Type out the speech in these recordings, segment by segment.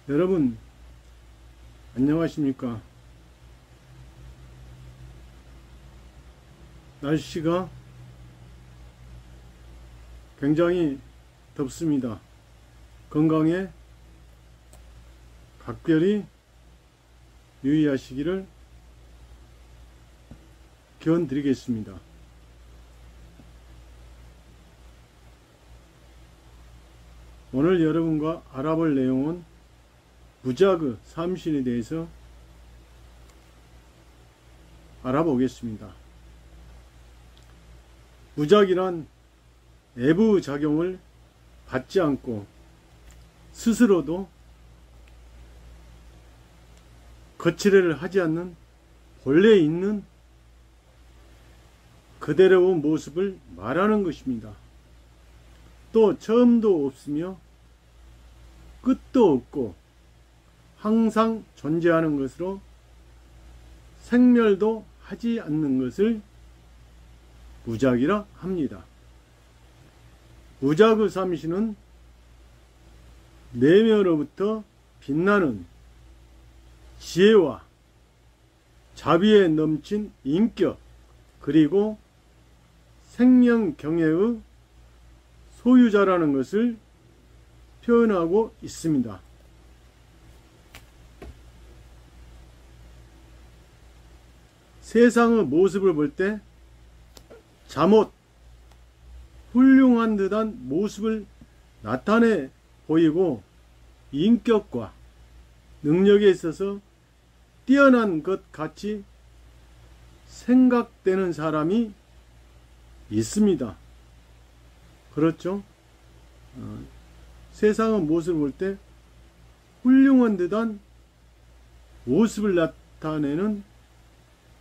여러분 안녕하십니까? 날씨가 굉장히 덥습니다. 건강에 각별히 유의하시기를 기원 드리겠습니다. 오늘 여러분과 알아볼 내용은 무자그 삼신에 대해서 알아보겠습니다. 무작이란 외부 작용을 받지 않고 스스로도 거칠애를 하지 않는 본래 있는 그대로의 모습을 말하는 것입니다. 또 처음도 없으며 끝도 없고 항상 존재하는 것으로 생멸도 하지 않는 것을 무작이라 합니다. 무작의 삼신은 내면으로부터 빛나는 지혜와 자비에 넘친 인격, 그리고 생명경애의 소유자라는 것을 표현하고 있습니다. 세상의 모습을 볼 때 잠옷, 훌륭한 듯한 모습을 나타내 보이고 인격과 능력에 있어서 뛰어난 것 같이 생각되는 사람이 있습니다. 그렇죠? 세상의 모습을 볼 때 훌륭한 듯한 모습을 나타내는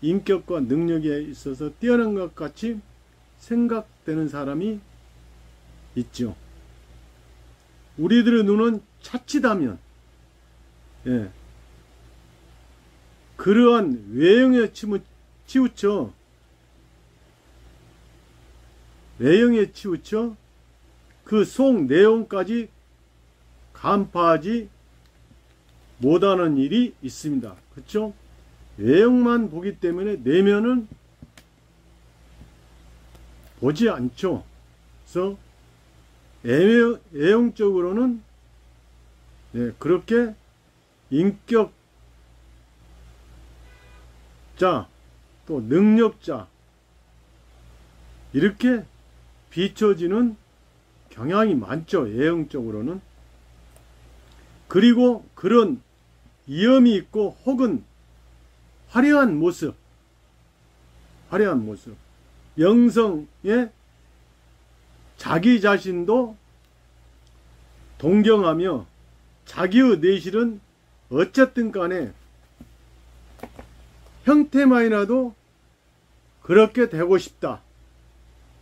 인격과 능력에 있어서 뛰어난 것 같이 생각되는 사람이 있죠. 우리들의 눈은 차치다면 그러한 외형에 치우쳐 그 속 내용까지 간파하지 못하는 일이 있습니다. 그렇죠? 외형만 보기 때문에 내면은 보지 않죠. 그래서 외형적으로는 그렇게 인격자 또 능력자 이렇게 비춰지는 경향이 많죠. 외형적으로는. 그리고 그런 위험이 있고 혹은 화려한 모습 영성에 자기 자신도 동경하며 자기의 내실은 어쨌든 간에 형태만이라도 그렇게 되고 싶다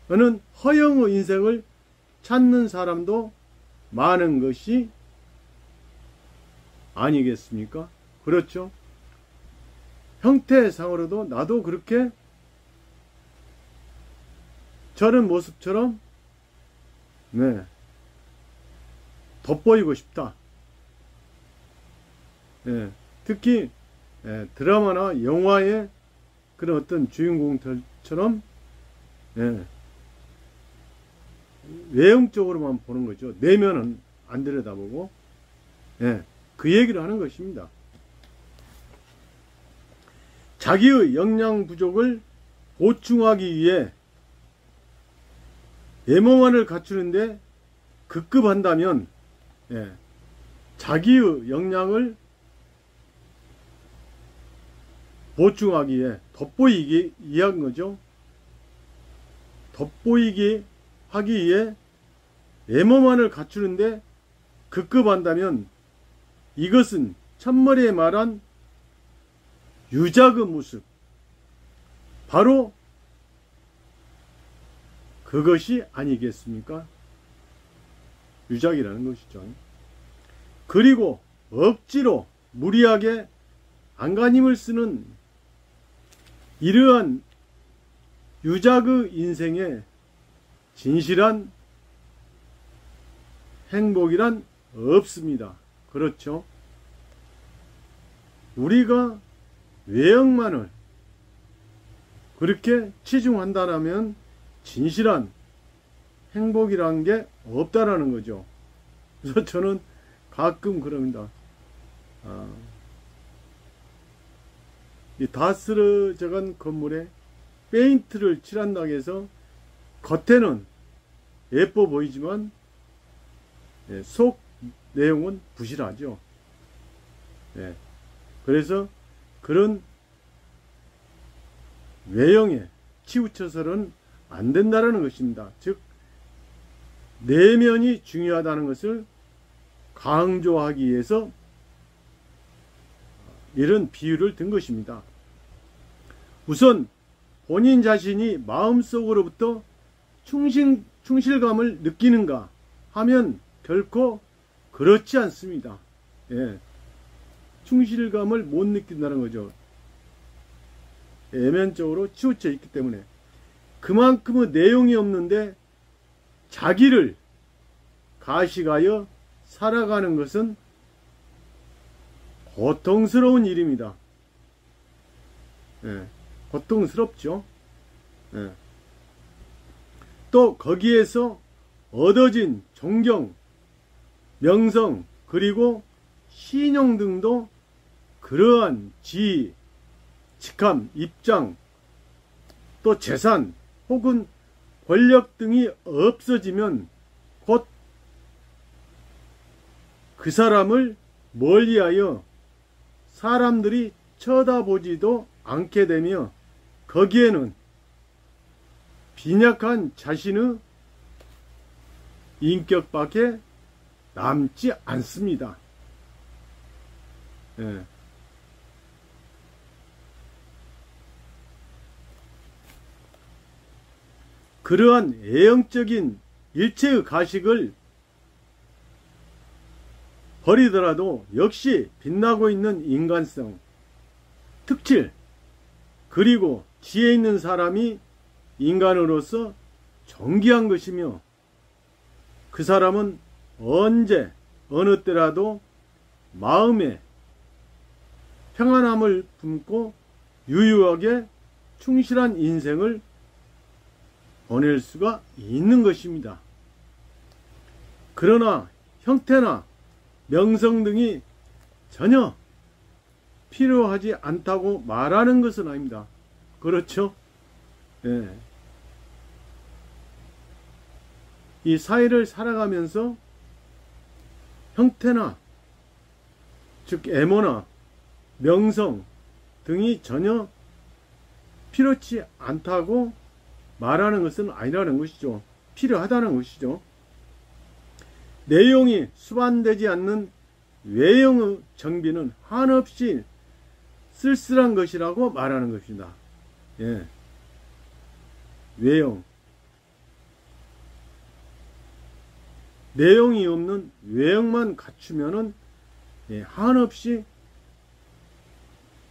하는 허영의 인생을 찾는 사람도 많은 것이 아니겠습니까? 그렇죠? 형태상으로도 나도 그렇게 저런 모습처럼 돋보이고 싶다. 특히 드라마나 영화의 그런 어떤 주인공들처럼 외형적으로만 보는 거죠. 내면은 안 들여다보고 그 얘기를 하는 것입니다. 자기의 역량 부족을 보충하기 위해 외모만을 갖추는데 급급한다면 자기의 역량을 보충하기 위해 돋보이기 위한 거죠. 돋보이게 하기 위해 외모만을 갖추는데 급급한다면 이것은 첫머리에 말한 유작의 모습, 바로 그것이 아니겠습니까? 유작이라는 것이죠. 그리고 억지로 무리하게 안간힘을 쓰는 이러한 유작의 인생에 진실한 행복이란 없습니다. 그렇죠? 우리가 외형만을 그렇게 치중한다면 진실한 행복이란 게 없다라는 거죠. 그래서 저는 가끔 그럽니다. 이 다 쓰러져간 건물에 페인트를 칠한다고 해서 겉에는 예뻐 보이지만 속 내용은 부실하죠. 그래서 그런 외형에 치우쳐서는 안 된다는 것입니다. 즉 내면이 중요하다는 것을 강조하기 위해서 이런 비유를 든 것입니다. 우선 본인 자신이 마음속으로부터 충실감을 느끼는가 하면 결코 그렇지 않습니다. 충실감을 못 느낀다는 거죠. 내면적으로 치우쳐 있기 때문에. 그만큼의 내용이 없는데 자기를 가식하여 살아가는 것은 고통스러운 일입니다. 고통스럽죠. 또 거기에서 얻어진 존경, 명성, 그리고 신용 등도 그러한 지위, 직함, 입장, 또 재산 혹은 권력 등이 없어지면 곧 그 사람을 멀리하여 사람들이 쳐다보지도 않게 되며 거기에는 빈약한 자신의 인격밖에 남지 않습니다. 그러한 애형적인 일체의 가식을 버리더라도 역시 빛나고 있는 인간성, 특질, 그리고 지혜 있는 사람이 인간으로서 존귀한 것이며 그 사람은 언제 어느 때라도 마음에 평안함을 품고 유유하게 충실한 인생을 보낼 수가 있는 것입니다. 그러나 형태나 명성 등이 전혀 필요하지 않다고 말하는 것은 아닙니다. 그렇죠? 이 사회를 살아가면서 형태나 즉 애모나 명성 등이 전혀 필요치 않다고 말하는 것은 아니라는 것이죠. 필요하다는 것이죠. 내용이 수반되지 않는 외형의 정비는 한없이 쓸쓸한 것이라고 말하는 것입니다. 외형. 내용이 없는 외형만 갖추면은 한없이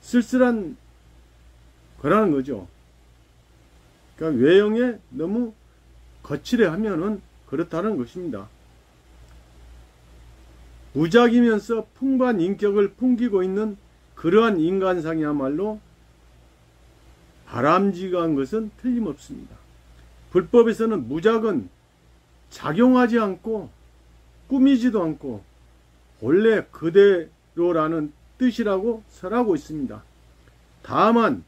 쓸쓸한 거라는 거죠. 그러니까 외형에 너무 거칠어 하면은 그렇다는 것입니다. 무작위면서 풍부한 인격을 풍기고 있는 그러한 인간상이야말로 바람직한 것은 틀림없습니다. 불법에서는 무작은 작용하지 않고 꾸미지도 않고 본래 그대로라는 뜻이라고 설하고 있습니다. 다만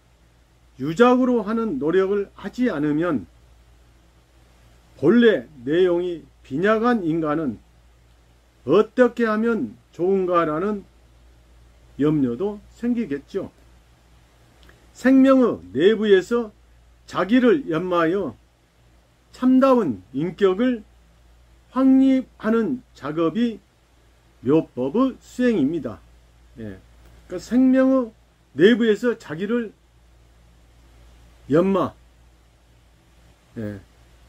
유작으로 하는 노력을 하지 않으면 본래 내용이 빈약한 인간은 어떻게 하면 좋은가라는 염려도 생기겠죠. 생명의 내부에서 자기를 연마하여 참다운 인격을 확립하는 작업이 묘법의 수행입니다. 그러니까 생명의 내부에서 자기를 연마,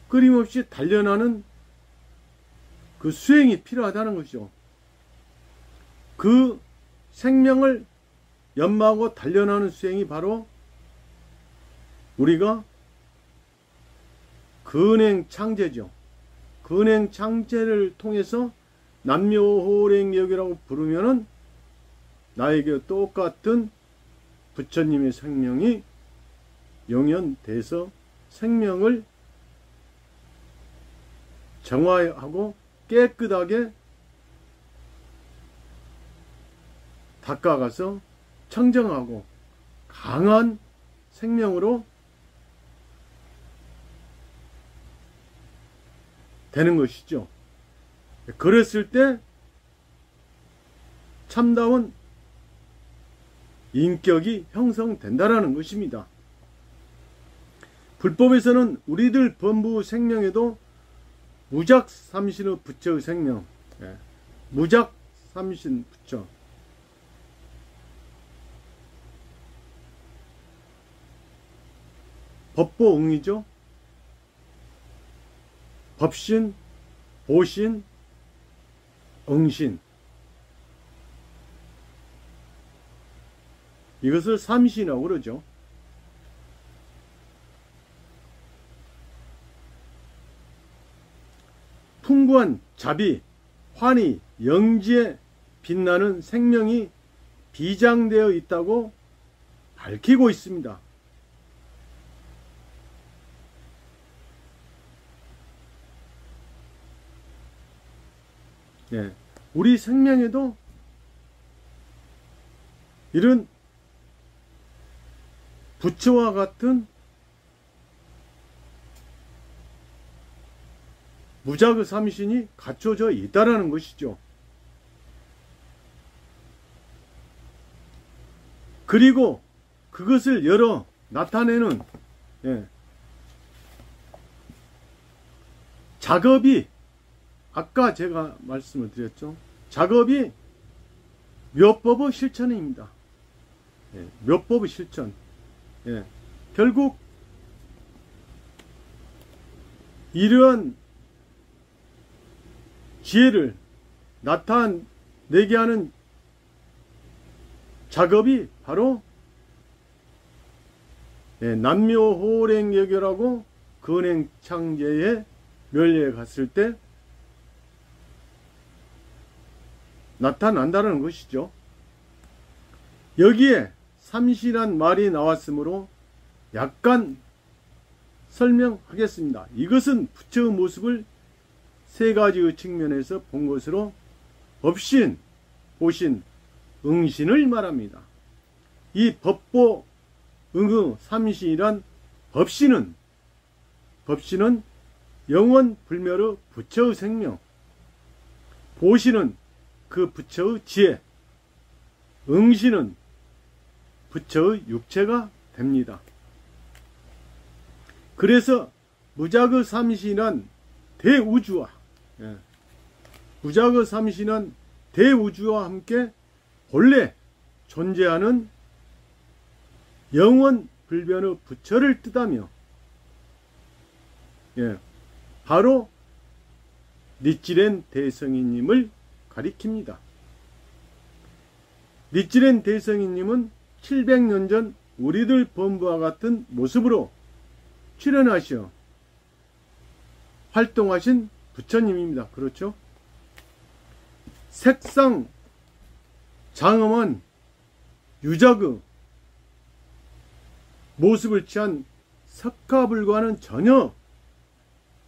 끊임없이 단련하는 그 수행이 필요하다는 것이죠. 그 생명을 연마하고 단련하는 수행이 바로 우리가 근행 창제죠. 근행 창제를 통해서 남묘호랭역이라고 부르면은 나에게 똑같은 부처님의 생명이 용연돼서 생명을 정화하고 깨끗하게 닦아가서 청정하고 강한 생명으로 되는 것이죠. 그랬을 때 참다운 인격이 형성된다라는 것입니다. 불법에서는 우리들 범부 생명에도 무작삼신의 부처의 생명, 무작삼신 부처, 법보응이죠. 법신, 보신, 응신, 이것을 삼신이라고 그러죠. 풍부한 자비, 환희, 영지에 빛나는 생명이 비장되어 있다고 밝히고 있습니다. 우리 생명에도 이런 부처와 같은 무작의 삼신이 갖춰져 있다라는 것이죠. 그리고 그것을 열어 나타내는 작업이, 아까 제가 말씀을 드렸죠. 작업이 묘법의 실천입니다. 묘법의 실천. 결국 이러한 지혜를 나타내게 하는 작업이 바로 남묘호랭여교라고 근행창제의 멸례에 갔을 때 나타난다는 것이죠. 여기에 삼신이란 말이 나왔으므로 약간 설명하겠습니다. 이것은 부처의 모습을 세 가지의 측면에서 본 것으로 법신, 보신, 응신을 말합니다. 이 법보, 응의 삼신이란 법신은 영원 불멸의 부처의 생명, 보신은 그 부처의 지혜, 응신은 부처의 육체가 됩니다. 그래서 무작의 삼신이란 대우주와 무작의 삼신은 대우주와 함께 본래 존재하는 영원 불변의 부처를 뜻하며 바로 니찌렌 대성이님을 가리킵니다. 니찌렌 대성이님은 700년 전 우리들 범부와 같은 모습으로 출현하시어 활동하신 부처님입니다. 그렇죠? 색상 장엄한 유작의 모습을 취한 석가불과는 전혀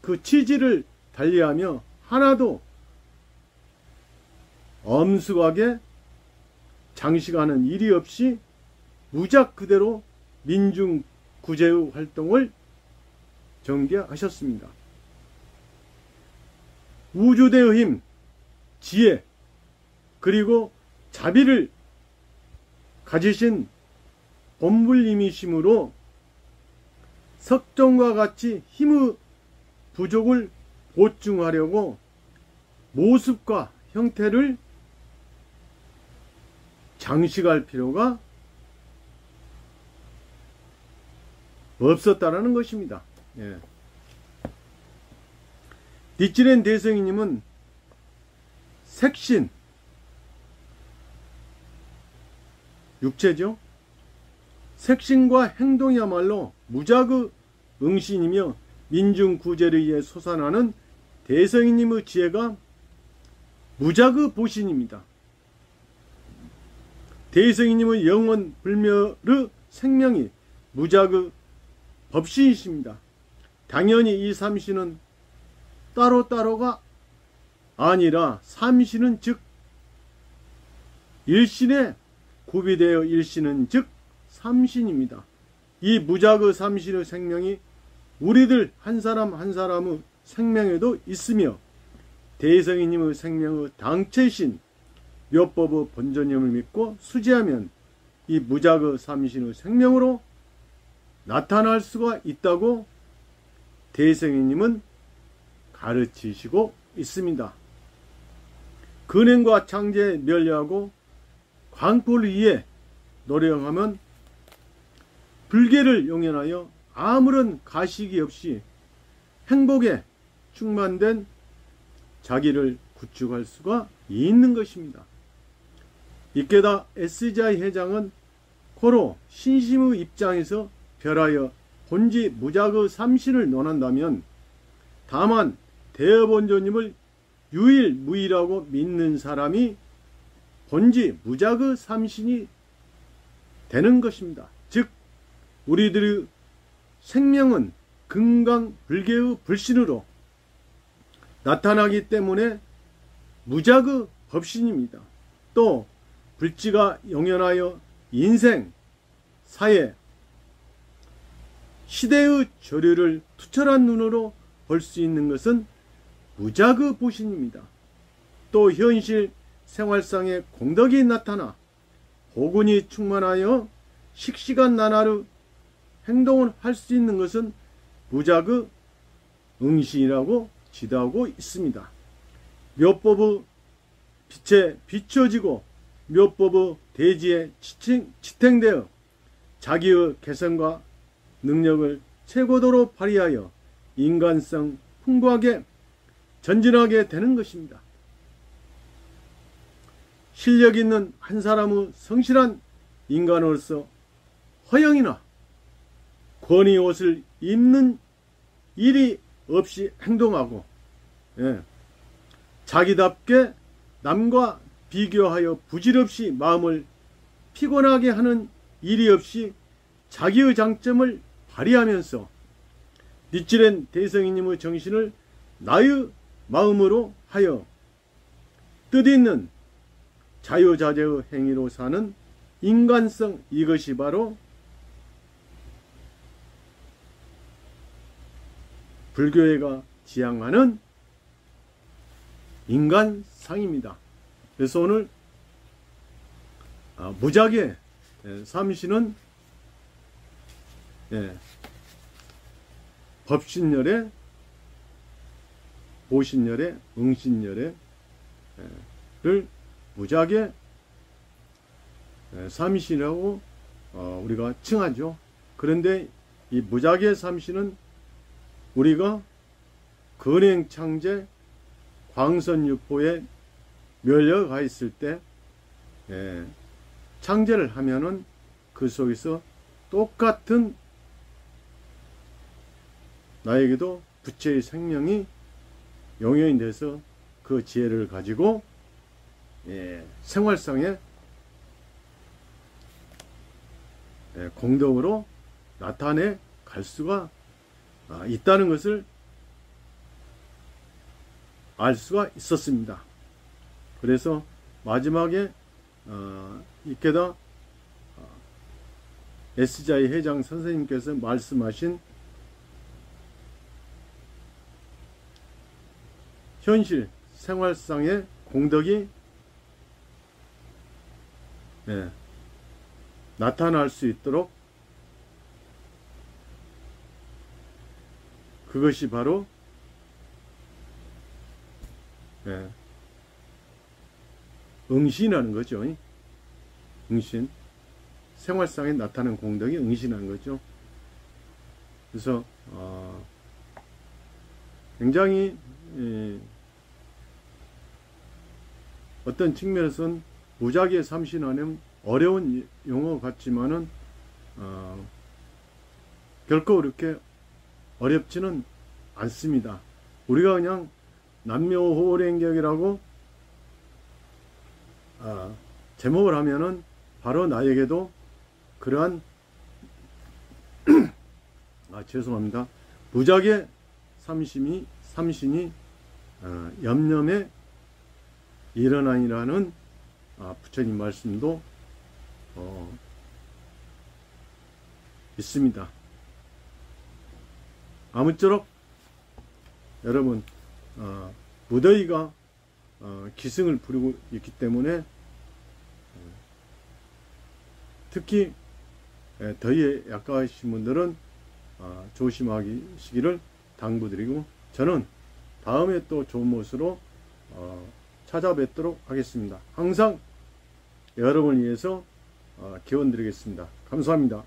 그 취지를 달리하며 하나도 엄숙하게 장식하는 일이 없이 무작 그대로 민중구제의 활동을 전개하셨습니다. 우주대의 힘, 지혜, 그리고 자비를 가지신 본불님이시므로 석종과 같이 힘의 부족을 보충하려고 모습과 형태를 장식할 필요가 없었다라는 것입니다. 니찌렌 대성이님은 색신, 육체죠. 색신과 행동이야말로 무작의 응신이며 민중구제를 위해 솟아나는 대성이님의 지혜가 무작의 보신입니다. 대성이님의 영원 불멸의 생명이 무작의 법신이십니다. 당연히 이 삼신은 따로따로가 아니라 삼신은 즉 일신에 구비되어 일신은 즉 삼신입니다. 이 무작의 삼신의 생명이 우리들 한 사람 한 사람의 생명에도 있으며 대성이님의 생명의 당체신 묘법의 본전임을 믿고 수지하면 이 무작의 삼신의 생명으로 나타날 수가 있다고 대성이님은 가르치시고 있습니다. 근행과 창제에 멸리하고 광포를 위해 노력하면 불계를 용연하여 아무런 가식이 없이 행복에 충만된 자기를 구축할 수가 있는 것입니다. 이케다 SGI 회장은 고로 신심의 입장에서 별하여 본지 무작의 삼신을 논한다면 다만 대어본조님을 유일무이라고 믿는 사람이 본지 무작의 삼신이 되는 것입니다. 즉 우리들의 생명은 금강불개의 불신으로 나타나기 때문에 무작의 법신입니다. 또 불지가 용연하여 인생, 사회, 시대의 조류를 투철한 눈으로 볼 수 있는 것은 무작의 보신입니다. 또 현실 생활상의 공덕이 나타나 호군이 충만하여 식시간 나날의 행동을 할 수 있는 것은 무작의 응신이라고 지도하고 있습니다. 묘법의 빛에 비춰지고 묘법의 대지에 지탱되어 자기의 개성과 능력을 최고도로 발휘하여 인간성 풍부하게 전진하게 되는 것입니다. 실력 있는 한 사람의 성실한 인간으로서 허영이나 권위 옷을 입는 일이 없이 행동하고 자기답게 남과 비교하여 부질없이 마음을 피곤하게 하는 일이 없이 자기의 장점을 발휘하면서 니치렌 대성이님의 정신을 나의 마음으로 하여 뜻있는 자유자재의 행위로 사는 인간성, 이것이 바로 불교회가 지향하는 인간상입니다. 그래서 오늘 무작의 삼신은 법신열에, 보신열에, 응신열에 를 무작의 삼신이라고 우리가 칭하죠. 그런데 이 무작의 삼신은 우리가 근행창제 광선육보에 멸려가 있을 때 창제를 하면은 그 속에서 똑같은 나에게도 부처의 생명이 용연이 돼서 그 지혜를 가지고 생활상에 공덕으로 나타내 갈 수가 있다는 것을 알 수가 있었습니다. 그래서 마지막에 이케다 SGI 회장 선생님께서 말씀하신 현실 생활상의 공덕이 나타날 수 있도록 그것이 바로 응신이라는 거죠. 응신. 생활상에 나타나는 공덕이 응신하는 거죠. 그래서 굉장히 어떤 측면에서는 무작의 삼신하는 어려운 용어 같지만은 결코 그렇게 어렵지는 않습니다. 우리가 그냥 남묘호랭격이라고 제목을 하면은 바로 나에게도 그러한 죄송합니다. 무작의 삼신이 염려에 일어나니라는 부처님 말씀도 있습니다. 아무쪼록 여러분 무더위가 기승을 부리고 있기 때문에 특히 더위에 약하신 분들은 조심하시기를 당부드리고, 저는 다음에 또 좋은 모습으로 찾아뵙도록 하겠습니다. 항상 여러분을 위해서 기원 드리겠습니다. 감사합니다.